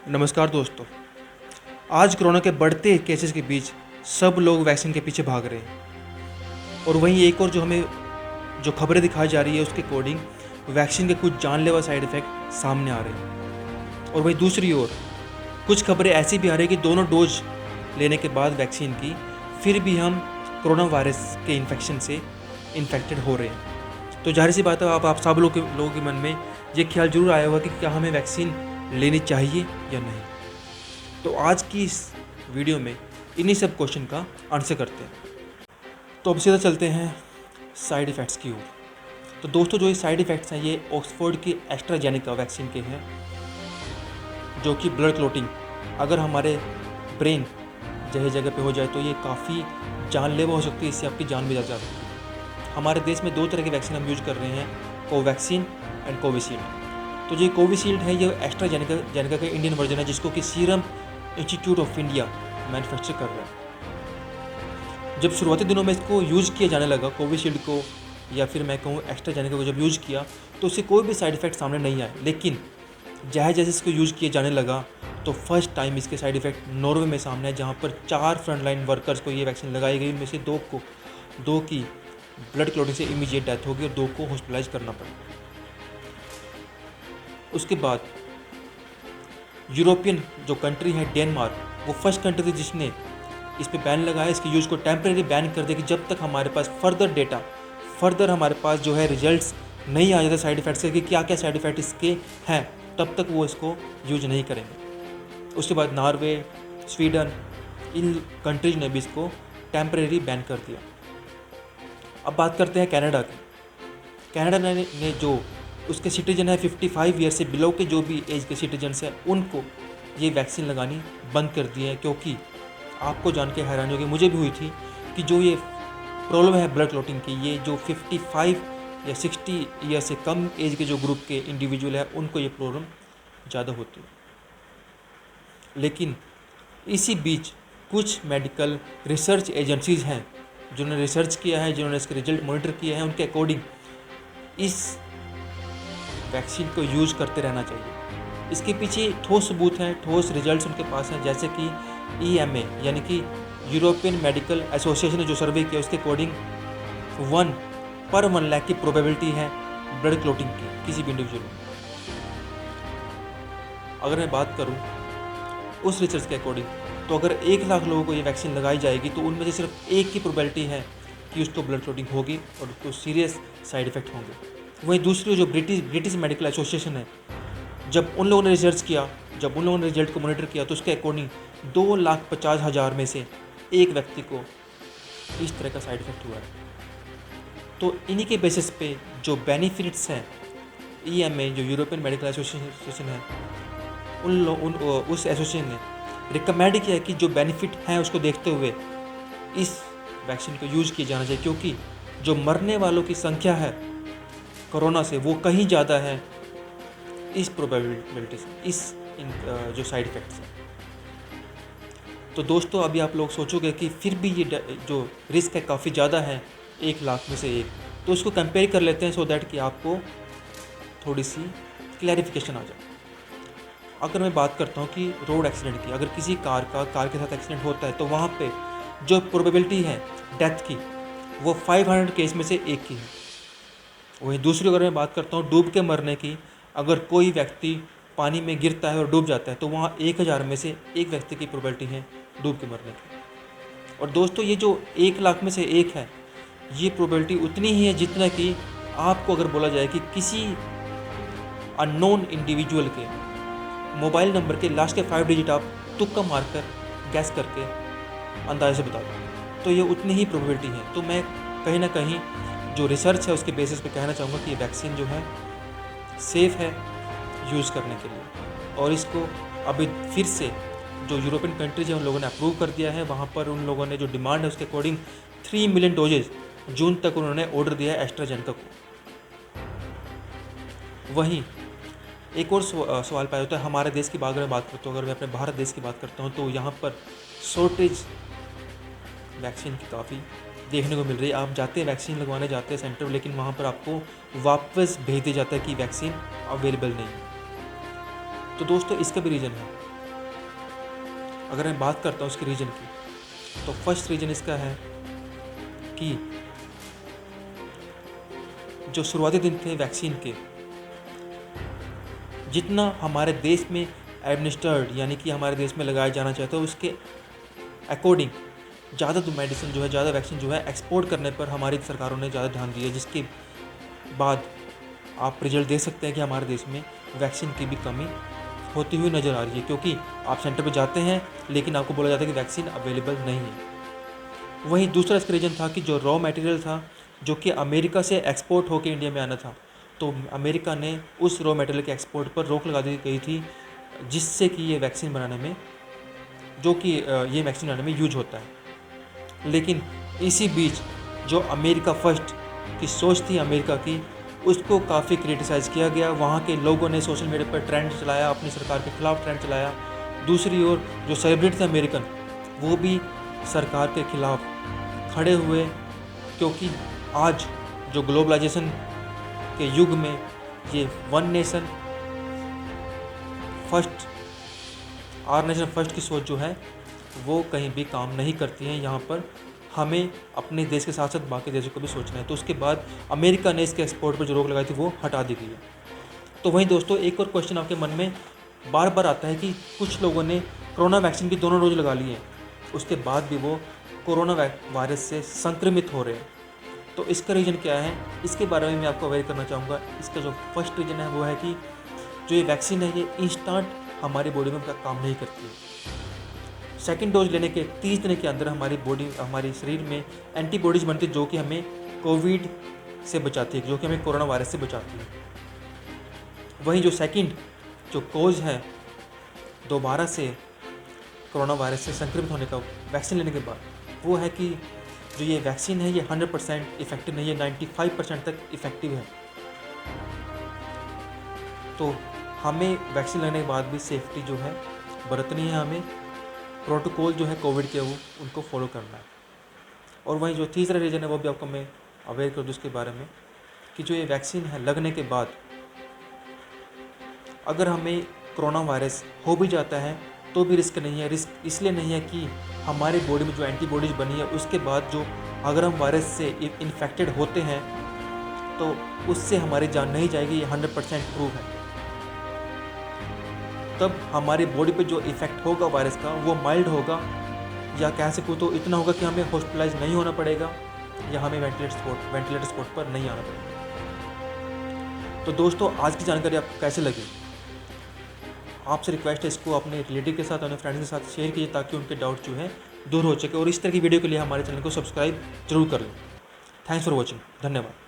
नमस्कार दोस्तों। आज कोरोना के बढ़ते केसेस के बीच सब लोग वैक्सीन के पीछे भाग रहे हैं और वहीं एक और जो खबरें दिखाई जा रही है उसके अकॉर्डिंग वैक्सीन के कुछ जानलेवा साइड इफ़ेक्ट सामने आ रहे हैं। और वहीं दूसरी ओर कुछ खबरें ऐसी भी आ रही है कि दोनों डोज लेने के बाद वैक्सीन की फिर भी हम कोरोना वायरस के इन्फेक्शन से इन्फेक्टेड हो रहे हैं। तो जाहिर सी बात है आप सब लोगों के मन में ये ख्याल जरूर आया होगा कि क्या हमें वैक्सीन लेनी चाहिए या नहीं। तो आज की इस वीडियो में इन्हीं सब क्वेश्चन का आंसर करते हैं। तो अब सीधा चलते हैं साइड इफ़ेक्ट्स की ओर। तो दोस्तों जो ये साइड इफ़ेक्ट्स हैं ये ऑक्सफोर्ड की एस्ट्राजेनेका वैक्सीन के हैं, जो कि ब्लड क्लॉटिंग अगर हमारे ब्रेन जगह जगह पे हो जाए तो ये काफ़ी जानलेवा हो सकती है, इससे आपकी जान भी जा सकती है। हमारे देश में 2 तरह की वैक्सीन हम यूज़ कर रहे हैं, कोवैक्सीन एंड कोविशील्ड। तो जो कोविशील्ड है ये एस्ट्राजेनेका का इंडियन वर्जन है, जिसको कि serum institute of India manufacture कर रहा है। जब शुरुआती दिनों में इसको यूज़ किया जाने लगा कोविशील्ड को, या फिर मैं कहूँ एस्ट्राजेनेका को जब यूज़ किया तो उससे कोई भी साइड इफ़ेक्ट सामने नहीं आए। लेकिन जैसे इसको यूज़ किया जाने लगा तो फर्स्ट टाइम इसके साइड इफ़ेक्ट नॉर्वे में सामने आए, जहाँ पर 4 फ्रंटलाइन वर्कर्स को ये वैक्सीन लगाई गई। उनमें से 2 की ब्लड क्लॉटिंग से इमीडिएट डेथ हो गई और 2 को हॉस्पिटलाइज करना पड़ा। उसके बाद यूरोपियन जो कंट्री है डेनमार्क, वो फर्स्ट कंट्री थी जिसने इस पे बैन लगाया, इसके यूज़ को टेम्परेरी बैन कर दिया कि जब तक हमारे पास फर्दर हमारे पास जो है रिजल्ट्स नहीं आ जाते साइड इफ़ेक्ट्स के कि क्या क्या साइड इफ़ेक्ट इसके हैं, तब तक वो इसको यूज नहीं करेंगे। उसके बाद नॉर्वे, स्वीडन, इन कंट्रीज ने भी इसको टेम्परेरी बैन कर दिया। अब बात करते हैं कनाडा की। कनाडा ने जो उसके सिटीजन है 55 ईयर से बिलो के जो भी एज के सिटीजन्स हैं उनको ये वैक्सीन लगानी बंद कर दी है, क्योंकि आपको जान के हैरानी होगी, मुझे भी हुई थी, कि जो ये प्रॉब्लम है ब्लड क्लॉटिंग की, ये जो 55 या 60 ईयर से कम एज के जो ग्रुप के इंडिविजुअल है उनको ये प्रॉब्लम ज़्यादा होती है। लेकिन इसी बीच कुछ मेडिकल रिसर्च एजेंसीज़ हैं जिन्होंने रिसर्च किया है, जिन्होंने इसके रिजल्ट मॉनिटर किया है, उनके अकॉर्डिंग इस वैक्सीन को यूज़ करते रहना चाहिए। इसके पीछे ठोस सबूत हैं, ठोस रिजल्ट्स उनके पास हैं, जैसे कि EMA यानी कि यूरोपियन मेडिकल एसोसिएशन ने जो सर्वे किया उसके अकॉर्डिंग 1 पर 1 लाख की प्रोबेबिलिटी है ब्लड क्लॉटिंग की किसी भी इंडिविजुअल में। अगर मैं बात करूं उस रिसर्च के अकॉर्डिंग, तो अगर 1 लाख लोगों को ये वैक्सीन लगाई जाएगी तो उनमें से सिर्फ 1 की प्रोबेबिलिटी है कि उसको ब्लड क्लॉटिंग होगी और उसको सीरियस साइड इफ़ेक्ट होंगे। वहीं दूसरी जो ब्रिटिश मेडिकल एसोसिएशन है, जब उन लोगों ने रिजल्ट को मॉनिटर किया तो उसके अकॉर्डिंग 2,50,000 में से 1 व्यक्ति को इस तरह का साइड इफ़ेक्ट हुआ है। तो इन्हीं के बेसिस पे जो बेनिफिट्स हैं, EMA जो यूरोपियन मेडिकल एसोसिएशन है, उस एसोसिएशन ने रिकमेंड किया कि जो बेनिफिट हैं उसको देखते हुए इस वैक्सीन को यूज़ किया जाना चाहिए, क्योंकि जो मरने वालों की संख्या है कोरोना से वो कहीं ज़्यादा है इस प्रोबेबिलिटी से, जो साइड इफ़ेक्ट्स हैं। तो दोस्तों अभी आप लोग सोचोगे कि फिर भी ये जो रिस्क है काफ़ी ज़्यादा है 1 लाख में से 1, तो उसको कंपेयर कर लेते हैं सो दैट कि आपको थोड़ी सी क्लैरिफिकेशन आ जाए। अगर मैं बात करता हूँ कि रोड एक्सीडेंट की, अगर किसी कार के साथ एक्सीडेंट होता है तो वहाँ पे जो प्रोबेबिलिटी है डेथ की वो 500 केस में से 1 की है। वहीं दूसरी अगर मैं बात करता हूँ डूब के मरने की, अगर कोई व्यक्ति पानी में गिरता है और डूब जाता है तो वहाँ 1000 में से 1 व्यक्ति की प्रोबेबिलिटी है डूब के मरने की। और दोस्तों ये जो 1 लाख में से 1 है, ये प्रोबेबिलिटी उतनी ही है जितना कि आपको अगर बोला जाए कि किसी अननोन इंडिविजुअल के मोबाइल नंबर के लास्ट के 5 डिजिट आप तुक्का मारकर गैस करके अंदाजे से बता दो, तो ये उतनी ही प्रोबेबिलिटी है। तो मैं कहीं ना कहीं जो रिसर्च है उसके बेसिस पे कहना चाहूँगा कि ये वैक्सीन जो है सेफ़ है यूज़ करने के लिए। और इसको अभी फिर से जो यूरोपियन कंट्रीज है उन लोगों ने अप्रूव कर दिया है। वहाँ पर उन लोगों ने जो डिमांड है उसके अकॉर्डिंग 3 मिलियन डोजेज जून तक उन्होंने ऑर्डर दिया है एस्ट्राजेनेका को। वहीं एक और सवाल पाया होता है हमारे देश की अगर मैं बात करता हूँ, अगर मैं अपने भारत देश की बात करता हूँ तो यहाँ पर शॉर्टेज वैक्सीन की काफ़ी देखने को मिल रही है। आप जाते हैं वैक्सीन लगवाने जाते हैं सेंटर, लेकिन वहाँ पर आपको वापस भेज दिया जाता है कि वैक्सीन अवेलेबल नहीं है। तो दोस्तों इसका भी रीज़न है अगर मैं बात करता हूँ इसके रीज़न की, तो फर्स्ट रीज़न इसका है कि जो शुरुआती दिन थे वैक्सीन के, जितना हमारे देश में एडमिनिस्टर्ड यानी कि हमारे देश में लगाया जाना चाहता है उसके अकॉर्डिंग ज़्यादा मेडिसिन जो है, ज़्यादा वैक्सीन जो है एक्सपोर्ट करने पर हमारी सरकारों ने ज़्यादा ध्यान दिया, जिसके बाद आप रिजल्ट देख सकते हैं कि हमारे देश में वैक्सीन की भी कमी होती हुई नज़र आ रही है, क्योंकि आप सेंटर पर जाते हैं लेकिन आपको बोला जाता है कि वैक्सीन अवेलेबल नहीं है। वहीं दूसरा इसका रीज़न था कि जो रॉ मटेरियल था जो कि अमेरिका से एक्सपोर्ट होकर इंडिया में आना था, तो अमेरिका ने उस रॉ मटेरियल के एक्सपोर्ट पर रोक लगा दी गई थी, जिससे कि ये वैक्सीन बनाने में यूज होता है। लेकिन इसी बीच जो अमेरिका फर्स्ट की सोच थी अमेरिका की, उसको काफ़ी क्रिटिसाइज़ किया गया। वहाँ के लोगों ने सोशल मीडिया पर ट्रेंड चलाया, अपनी सरकार के खिलाफ ट्रेंड चलाया। दूसरी ओर जो सेलिब्रिटी थे अमेरिकन, वो भी सरकार के खिलाफ खड़े हुए, क्योंकि आज जो ग्लोबलाइजेशन के युग में ये one nation first, our nation first की सोच जो है वो कहीं भी काम नहीं करती है। यहाँ पर हमें अपने देश के साथ साथ बाकी देशों को भी सोचना है। तो उसके बाद अमेरिका ने इसके एक्सपोर्ट पर जो रोक लगाई थी वो हटा दी गई है। तो वहीं दोस्तों एक और क्वेश्चन आपके मन में बार बार आता है कि कुछ लोगों ने कोरोना वैक्सीन की दोनों डोज लगा ली है, उसके बाद भी वो कोरोना वायरस से संक्रमित हो रहे हैं। तो इसका रीज़न क्या है, इसके बारे में मैं आपको अवेयर करना चाहूँगा। इसका जो फर्स्ट रीज़न है वो है कि जो ये वैक्सीन है ये इंस्टेंट हमारी बॉडी में काम नहीं करती है। सेकेंड डोज लेने के 30 दिन के अंदर हमारे शरीर में एंटीबॉडीज़ बनती है जो कि हमें कोविड से बचाती है, जो कि हमें कोरोना वायरस से बचाती है। वहीं जो सेकंड जो कोज है दोबारा से कोरोना वायरस से संक्रमित होने का वैक्सीन लेने के बाद, वो है कि जो ये वैक्सीन है ये 100% इफेक्टिव नहीं है, 95% तक इफेक्टिव है। तो हमें वैक्सीन लेने के बाद भी सेफ्टी जो है बरतनी है, हमें प्रोटोकॉल जो है कोविड के वो उनको फॉलो करना है। और वहीं जो तीसरा रीज़न है वो भी आपको मैं अवेयर कर दूँ उसके बारे में कि जो ये वैक्सीन है लगने के बाद अगर हमें कोरोना वायरस हो भी जाता है तो भी रिस्क नहीं है। रिस्क इसलिए नहीं है कि हमारी बॉडी में जो एंटीबॉडीज़ बनी है उसके बाद जो अगर हम वायरस से इन्फेक्टेड होते हैं तो उससे हमारी जान नहीं जाएगी, ये 100% प्रूव है। तब हमारी बॉडी पे जो इफ़ेक्ट होगा वायरस का वो माइल्ड होगा, या कह सकूँ तो इतना होगा कि हमें हॉस्पिटलाइज नहीं होना पड़ेगा या हमें वेंटिलेटर सपोर्ट पर नहीं आना पड़ेगा। तो दोस्तों आज की जानकारी आपको कैसे लगी, आपसे रिक्वेस्ट है इसको अपने रिलेटिव के साथ, अपने फ्रेंड्स के साथ शेयर कीजिए ताकि उनके डाउट जो है दूर हो सके। और इस तरह की वीडियो के लिए हमारे चैनल को सब्सक्राइब जरूर कर लें। थैंक्स फॉर वॉचिंग, धन्यवाद।